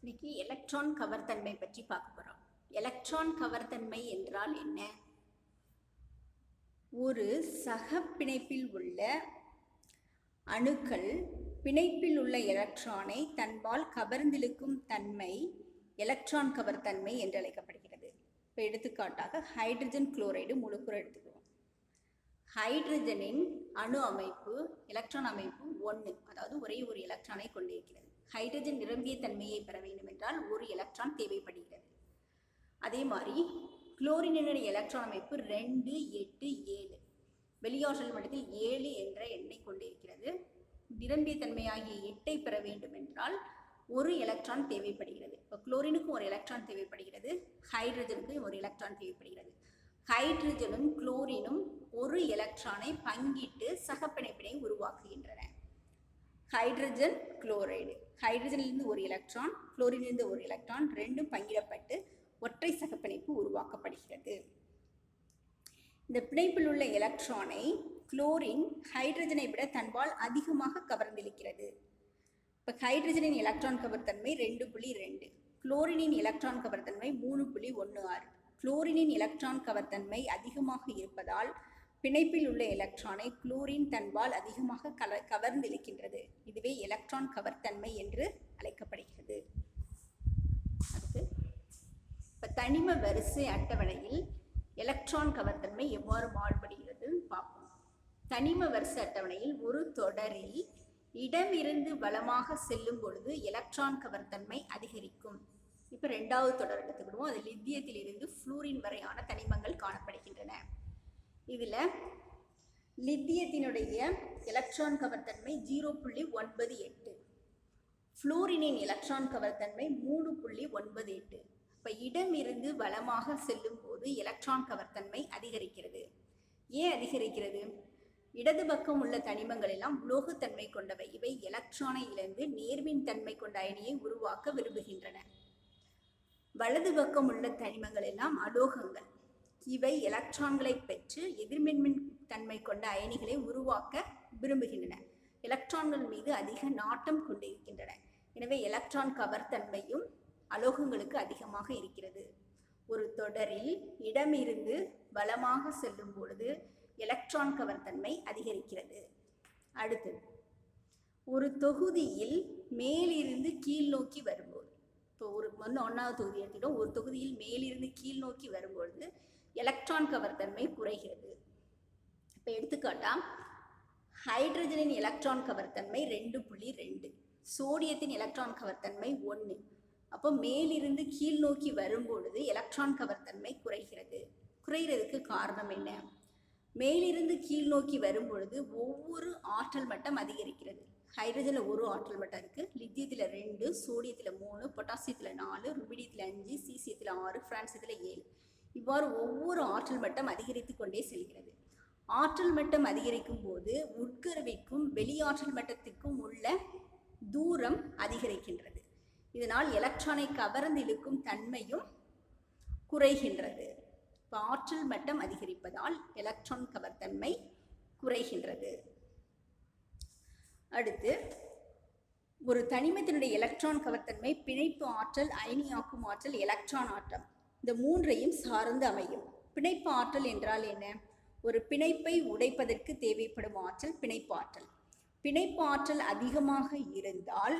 இன்னைக்கு எலக்ட்ரான் கவர்த்தன்மை பற்றி பார்க்க போறோம். எலக்ட்ரான் கவர்த்தன்மை என்றால் என்ன? ஒரு சக பிணைப்பில் உள்ள அணுக்கள் பிணைப்பில் உள்ள எலக்ட்ரானை தன்பால் கவர்ந்திழுக்கும் தன்மை எலக்ட்ரான் கவர்த்தன்மை என்று அழைக்கப்படுகிறது. இப்போ எடுத்துக்காட்டாக ஹைட்ரஜன் குளோரைடு மூலக்கூறு எடுத்துக்குவோம். ஹைட்ரஜனின் அணு அமைப்பு எலக்ட்ரான் அமைப்பு 1, அதாவது ஒரே ஒரு எலக்ட்ரானை கொண்டிருக்கிறது. ஹைட்ரஜன் நிரம்பிய தன்மையை பெற வேண்டும் என்றால் ஒரு எலக்ட்ரான் தேவைப்படுகிறது. அதே மாதிரி குளோரினுடைய எலக்ட்ரான் அமைப்பு 2, 8, 7, வெளியாற்றல் மட்டத்தில் 7 என்ற எண்ணை கொண்டிருக்கிறது. நிரம்பிய தன்மையாகிய 8ஐ பெற வேண்டும் என்றால் ஒரு எலக்ட்ரான் தேவைப்படுகிறது. இப்போ குளோரினுக்கு ஒரு எலக்ட்ரான் தேவைப்படுகிறது, ஹைட்ரஜனுக்கு ஒரு எலக்ட்ரான் தேவைப்படுகிறது. ஹைட்ரஜனும் குளோரினும் ஒரு எலக்ட்ரானை பங்கிட்டு சகப்பிணைப்பினை உருவாக்குகின்றன. ஹைட்ரஜன் குளோரைடு, ஹைட்ரஜனிலிருந்து ஒரு எலக்ட்ரான், குளோரினிலிருந்து ஒரு எலக்ட்ரான், ரெண்டும் பங்கிடப்பட்டு ஒற்றை சகப்பிணைப்பு உருவாக்கப்படுகிறது. இந்த பிணைப்பில் உள்ள எலக்ட்ரானை குளோரின் ஹைட்ரஜனை விட தன்பால் அதிகமாக கவர்ந்திழுக்கிறது. இப்போ ஹைட்ரஜனின் எலக்ட்ரான் கவர்த்தன்மை 2.2, குளோரினின் எலக்ட்ரான் கவர்த்தன்மை 3.16. குளோரினின் எலக்ட்ரான் கவர்த்தன்மை அதிகமாக இருப்பதால் பிணைப்பில் உள்ள எலக்ட்ரானை குளோரின் தன்பால் அதிகமாக கவர்ந்திழுக்கின்றது. இதுவே எலக்ட்ரான் கவர்த்தன்மை என்று அழைக்கப்படுகிறது. அடுத்து இப்போ தனிம வரிசை அட்டவணையில் எலக்ட்ரான் கவர்த்தன்மை எவ்வாறு மாறுபடுகிறது பார்ப்போம். தனிம வரிசை அட்டவணையில் ஒரு தொடரில் இடமிருந்து வலமாக செல்லும் பொழுது எலக்ட்ரான் கவர்த்தன்மை அதிகரிக்கும். இப்போ 2வது தொடர் எடுத்துக்கிடுவோம். அது லித்தியத்திலிருந்து ஃப்ளூரின் வரையான தனிமங்கள் காணப்படுகின்றன. இதில் லித்தியத்தினுடைய எலக்ட்ரான் கவர்த்தன்மை 0.98, ஃப்ளூரினின் எலக்ட்ரான் கவர்த்தன்மை 3.98. இப்போ இடமிருந்து வலமாக செல்லும் போது எலக்ட்ரான் கவர்த்தன்மை அதிகரிக்கிறது. ஏன் அதிகரிக்கிறது? இடது பக்கம் உள்ள தனிமங்கள் எல்லாம் உலோகத்தன்மை கொண்டவை. இவை எலக்ட்ரானை இழந்து நேர்மின் தன்மை கொண்ட அயனியை உருவாக்க விரும்புகின்றன. வலது பக்கம் உள்ள தனிமங்கள் எல்லாம் அலோகங்கள். இவை எலக்ட்ரான்களை பெற்று எதிர்மின்மின் தன்மை கொண்ட அயனிகளை உருவாக்க விரும்புகின்றன. எலக்ட்ரான்கள் மீது அதிக நாட்டம் கொண்டிருக்கின்றன. எனவே எலக்ட்ரான் கவர்த்தன்மையும் அலோகங்களுக்கு அதிகமாக இருக்கிறது. ஒரு தொடரில் இடமிருந்து வலமாக செல்லும் பொழுது எலக்ட்ரான் கவர்த்தன்மை அதிகரிக்கிறது. அடுத்து ஒரு தொகுதியில் மேலிருந்து கீழ் நோக்கி வரும்போது, இப்போ ஒரு 1வது தொகுதி எடுத்துட்டோம். ஒரு தொகுதியில் மேலிருந்து கீழ் நோக்கி வரும்பொழுது எலக்ட்ரான் கவர்த்தன்மை குறைகிறது. இப்போ எடுத்துக்காட்டா ஹைட்ரஜனின் எலக்ட்ரான் கவர்த்தன்மை 2.2, சோடியத்தின் எலக்ட்ரான் கவர்த்தன்மை 1. அப்போ மேலிருந்து கீழ் நோக்கி வரும்பொழுது எலக்ட்ரான் கவர்த்தன்மை குறைகிறது. குறைகிறதுக்கு காரணம் என்ன? மேலிருந்து கீழ் நோக்கி வரும்பொழுது ஒவ்வொரு ஆற்றல் மட்டம் அதிகரிக்கிறது. ஹைட்ரஜனில் ஒரு ஆற்றல் மட்டம் இருக்குது, லித்தியத்தில் 2, சோடியத்தில் 3, பொட்டாசியத்தில் 4, ருபிடியத்தில் 5, சீசியத்தில் 6, பிரான்சியத்தில் 7. இவ்வாறு ஒவ்வொரு ஆற்றல் மட்டம் அதிகரித்து கொண்டே செல்கிறது. ஆற்றல் மட்டம் அதிகரிக்கும் போது உட்கருவிற்கும் வெளியாற்றல் மட்டத்திற்கும் உள்ள தூரம் அதிகரிக்கின்றது. இதனால் எலக்ட்ரானை கவர்ந்திழுக்கும் தன்மையும் குறைகின்றது. இப்போ ஆற்றல் மட்டம் அதிகரிப்பதால் எலக்ட்ரான் கவர்த்தன்மை குறைகின்றது. அடுத்து ஒரு தனிமத்தினுடைய எலக்ட்ரான் கவர்த்தன்மை பிணைப்பு ஆற்றல், அயனியாக்கும் ஆற்றல், எலக்ட்ரான் ஆற்றல், இந்த 3ஐயும் சார்ந்து அமையும். பிணைப்பு ஆற்றல் என்றால் என்ன? ஒரு பிணைப்பை உடைப்பதற்கு தேவைப்படும் ஆற்றல் பிணைப்பு ஆற்றல். பிணைப்பு ஆற்றல் அதிகமாக இருந்தால்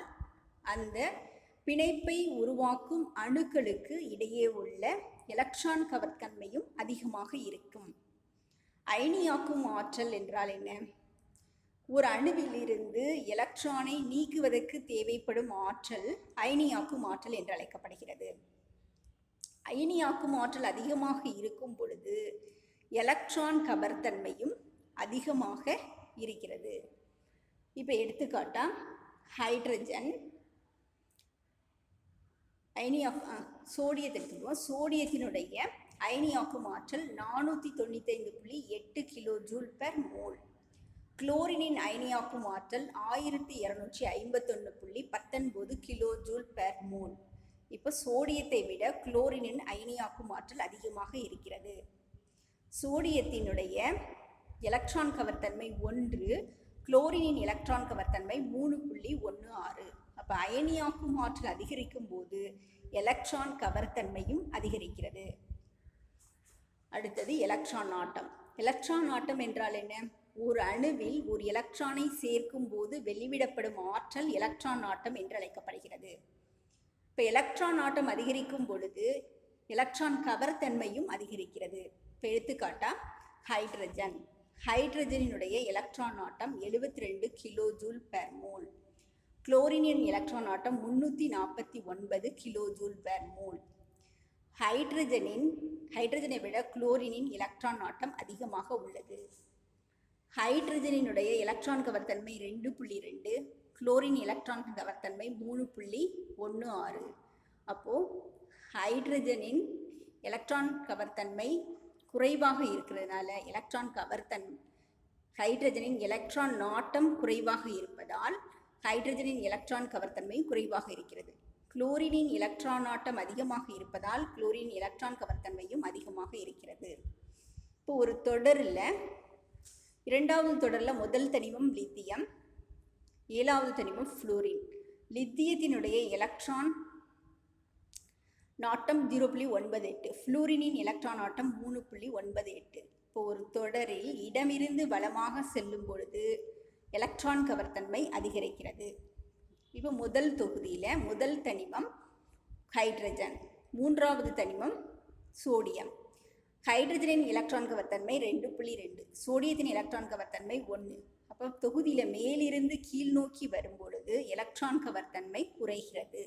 அந்த பிணைப்பை உருவாக்கும் அணுக்களுக்கு இடையே உள்ள எலக்ட்ரான் கவர்த்தன்மையும் அதிகமாக இருக்கும். அயனியாக்கும் ஆற்றல் என்றால் என்ன? ஒரு அணுவிலிருந்து எலக்ட்ரானை நீக்குவதற்கு தேவைப்படும் ஆற்றல் அயனியாக்கும் ஆற்றல் என்று அழைக்கப்படுகிறது. அயனியாக்கும் ஆற்றல் அதிகமாக இருக்கும் பொழுது எலக்ட்ரான் கவர்த்தன்மையும் அதிகமாக இருக்கிறது. இப்போ எடுத்துக்காட்டா ஹைட்ரஜன் சோடியத்தை எடுத்துக்குவோம். சோடியத்தினுடைய அயனியாக்கும் ஆற்றல் 495.8 கிலோ ஜூல் பெர் மோல். குளோரினின் அயனியாக்கும் ஆற்றல் 1251.19 கிலோ ஜூல் பெர் மோல். இப்போ சோடியத்தை விட குளோரினின் அயனியாக்கும் ஆற்றல் அதிகமாக இருக்கிறது. சோடியத்தினுடைய எலக்ட்ரான் கவர்த்தன்மை 1, குளோரினின் எலக்ட்ரான் கவர்த்தன்மை 3.16. அப்போ அயனியாக்கும் ஆற்றல் அதிகரிக்கும் போது எலக்ட்ரான் கவர்த்தன்மையும் அதிகரிக்கிறது. அடுத்தது எலக்ட்ரான் ஆட்டம். எலக்ட்ரான் ஆட்டம் என்றால் என்ன? ஒரு அணுவில் ஒரு எலக்ட்ரானை சேர்க்கும் போது வெளிவிடப்படும் ஆற்றல் எலக்ட்ரான் ஆட்டம் என்று அழைக்கப்படுகிறது. இப்போ எலக்ட்ரான் ஆட்டம் அதிகரிக்கும் பொழுது எலக்ட்ரான் கவர்த்தன்மையும் அதிகரிக்கிறது. இப்போ எடுத்துக்காட்டா ஹைட்ரஜன். ஹைட்ரஜனினுடைய எலக்ட்ரான் ஆட்டம் 72 கிலோ ஜூல் பெர் மோல். குளோரினின் எலக்ட்ரான் ஆட்டம் 349 கிலோ ஜூல் பெர் மோல். ஹைட்ரஜனை விட குளோரினின் எலக்ட்ரான் ஆட்டம் அதிகமாக உள்ளது. ஹைட்ரஜனினுடைய எலக்ட்ரான் கவர்த்தன்மை 2.2, குளோரின் எலக்ட்ரான் கவர்த்தன்மை 3.16. அப்போது ஹைட்ரஜனின் எலக்ட்ரான் கவர்த்தன்மை குறைவாக இருக்கிறதுனால ஹைட்ரஜனின் எலக்ட்ரான் நாட்டம் குறைவாக இருப்பதால் ஹைட்ரஜனின் எலக்ட்ரான் கவர்த்தன்மை குறைவாக இருக்கிறது. குளோரினின் எலக்ட்ரான் ஆட்டம் அதிகமாக இருப்பதால் குளோரின் எலக்ட்ரான் கவர்த்தன்மையும் அதிகமாக இருக்கிறது. இப்போ ஒரு தொடரில் 2வது தொடரில் முதல் தனிமம் லித்தியம், 7வது தனிமம் ஃப்ளோரின். லித்தியத்தினுடைய எலக்ட்ரான் நாட்டம் 0.98, ஃப்ளோரினின் எலக்ட்ரான் ஆட்டம் 3.98. இப்போ ஒரு தொடரில் இடமிருந்து வலமாக செல்லும் பொழுது எலக்ட்ரான் கவர்த்தன்மை அதிகரிக்கிறது. இப்போ முதல் தொகுதியில் முதல் தனிமம் ஹைட்ரஜன், 3வது தனிமம் சோடியம். ஹைட்ரஜனின் எலக்ட்ரான் கவர்த்தன்மை 2.2, சோடியத்தின் எலக்ட்ரான் கவர்த்தன்மை 1. அப்போ தொகுதியில் மேலிருந்து கீழ் நோக்கி வரும் பொழுது எலக்ட்ரான் கவர்த்தன்மை குறைகிறது.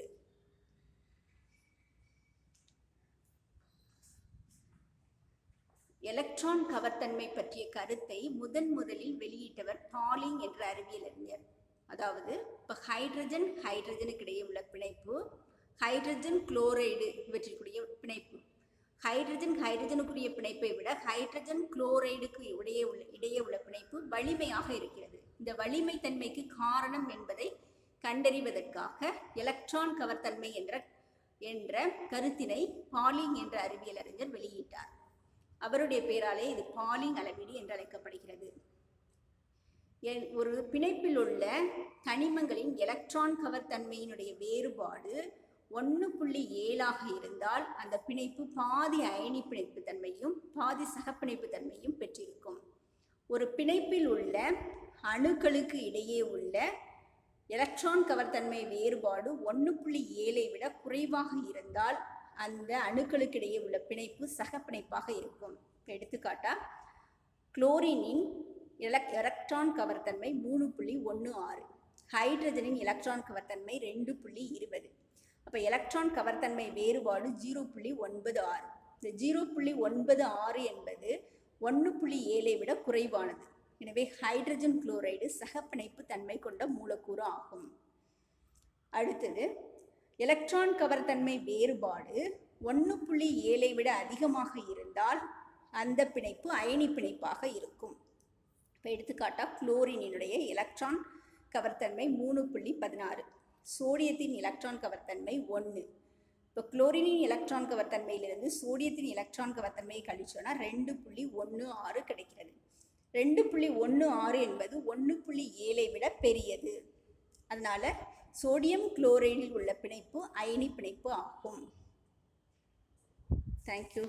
எலக்ட்ரான் கவர்த்தன்மை பற்றிய கருத்தை முதலில் வெளியிட்டவர் பாலிங் என்ற அறிவியல் அறிஞர். அதாவது இப்போ ஹைட்ரஜனுக்கு இடையே உள்ள பிணைப்பு, ஹைட்ரஜன் குளோரைடு இவற்றிற்குரிய பிணைப்பு, ஹைட்ரஜனுக்குரிய பிணைப்பை விட ஹைட்ரஜன் குளோரைடுக்கு இடையே உள்ள பிணைப்பு வலிமையாக இருக்கிறது. இந்த வலிமை தன்மைக்கு காரணம் என்பதை கண்டறிவதற்காக எலக்ட்ரான் கவர்த்தன்மை என்ற கருத்தினை பாலிங் என்ற அறிவியல் அறிஞர் வெளியிட்டார். அவருடைய பெயராலே இது பாலிங் அளவீடு என்று அழைக்கப்படுகிறது. ஒரு பிணைப்பில் உள்ள தனிமங்களின் எலக்ட்ரான் கவர்த்தன்மையினுடைய வேறுபாடு 1.7 இருந்தால் அந்த பிணைப்பு பாதி அயனி பிணைப்பு தன்மையும் பாதி சகப்பிணைப்பு தன்மையும் பெற்றிருக்கும். ஒரு பிணைப்பில் உள்ள அணுக்களுக்கு இடையே உள்ள எலக்ட்ரான் கவர்த்தன்மை வேறுபாடு 1.7 விட குறைவாக இருந்தால் அந்த அணுக்களுக்கு இடையே உள்ள பிணைப்பு சகப்பிணைப்பாக இருக்கும். எடுத்துக்காட்டா குளோரினின் எலக்ட்ரான் கவர்த்தன்மை 3.16, ஹைட்ரஜனின் எலக்ட்ரான் கவர்த்தன்மை 2.20. அப்போ எலக்ட்ரான் கவர்த்தன்மை வேறுபாடு 0.96. இந்த 0.96 என்பது 1.7 விட குறைவானது. எனவே ஹைட்ரஜன் குளோரைடு சகப்பிணைப்பு தன்மை கொண்ட மூலக்கூறு ஆகும். அடுத்தது எலக்ட்ரான் கவர்த்தன்மை வேறுபாடு 1.7 விட அதிகமாக இருந்தால் அந்த பிணைப்பு அயனி பிணைப்பாக இருக்கும். இப்போ எடுத்துக்காட்டா குளோரினுடைய எலக்ட்ரான் கவர்த்தன்மை 3.16, சோடியத்தின் எலக்ட்ரான் கவர்த்தன்மை 1. இப்போ குளோரினின் எலக்ட்ரான் கவர்த்தன்மையிலிருந்து சோடியத்தின் எலக்ட்ரான் கவர்த்தன்மையை கழிச்சோன்னா 2.16 கிடைக்கிறது. 2.16 என்பது 1.7 விட பெரியது. அதனால சோடியம் குளோரைடில் உள்ள பிணைப்பு அயனி பிணைப்பு ஆகும். தேங்க்யூ.